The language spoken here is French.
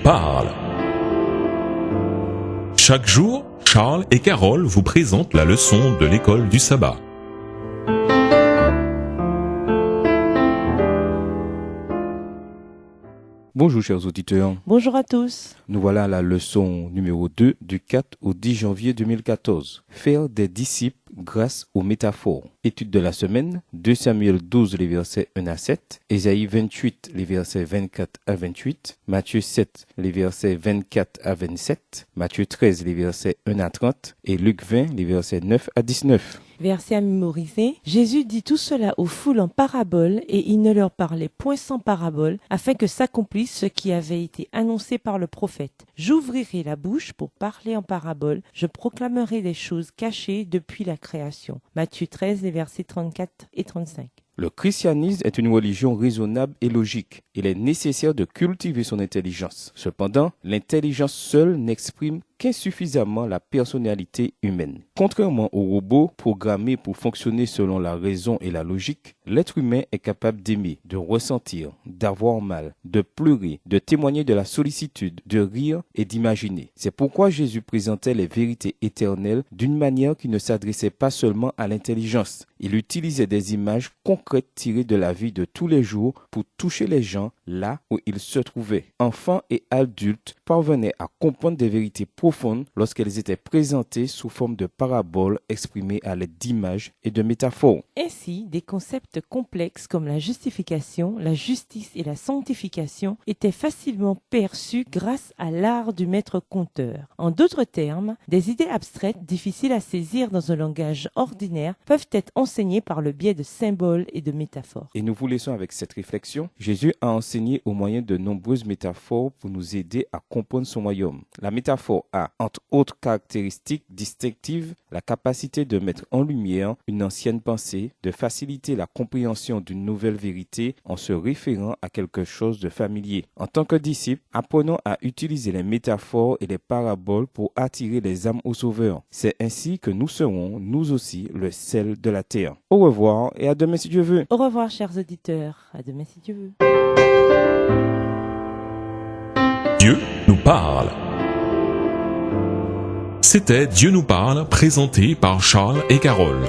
parle. Chaque jour, Charles et Carole vous présentent la leçon de l'école du sabbat. Bonjour chers auditeurs, Bonjour à tous. nous voilà à la leçon numéro 2 du 4 au 10 janvier 2014. Faire des disciples grâce aux métaphores. Étude de la semaine, 2 Samuel 12 les versets 1 à 7, Ésaïe 28 les versets 24 à 28, Matthieu 7 les versets 24 à 27, Matthieu 13 les versets 1 à 30 et Luc 20 les versets 9 à 19. Verset à mémoriser. Jésus dit tout cela aux foules en paraboles et il ne leur parlait point sans parabole afin que s'accomplisse ce qui avait été annoncé par le prophète. J'ouvrirai la bouche pour parler en paraboles, je proclamerai des choses cachées depuis la création. Matthieu 13, les versets 34 et 35. Le christianisme est une religion raisonnable et logique. Il est nécessaire de cultiver son intelligence. Cependant, l'intelligence seule n'exprime qu'insuffisamment la personnalité humaine. Contrairement aux robots programmés pour fonctionner selon la raison et la logique, l'être humain est capable d'aimer, de ressentir, d'avoir mal, de pleurer, de témoigner de la sollicitude, de rire et d'imaginer. C'est pourquoi Jésus présentait les vérités éternelles d'une manière qui ne s'adressait pas seulement à l'intelligence. Il utilisait des images concrètes tirées de la vie de tous les jours pour toucher les gens là où ils se trouvaient. Enfants et adultes parvenaient à comprendre des vérités profondes lorsqu'elles étaient présentées sous forme de paraboles exprimées à l'aide d'images et de métaphores. Ainsi, des concepts complexes comme la justification, la justice et la sanctification étaient facilement perçus grâce à l'art du maître conteur. En d'autres termes, des idées abstraites difficiles à saisir dans un langage ordinaire peuvent être enseignées par le biais de symboles et de métaphores. Et nous vous laissons avec cette réflexion. Jésus a enseigné au moyen de nombreuses métaphores pour nous aider à comprendre son royaume. La métaphore a, entre autres caractéristiques distinctives, la capacité de mettre en lumière une ancienne pensée, de faciliter la compréhension d'une nouvelle vérité en se référant à quelque chose de familier. En tant que disciples, apprenons à utiliser les métaphores et les paraboles pour attirer les âmes au Sauveur. C'est ainsi que nous serons, nous aussi, le sel de la terre. Au revoir et à demain si Dieu veut. Au revoir, chers auditeurs. À demain si Dieu veut. Dieu nous parle. C'était Dieu nous parle, présenté par Charles et Carole.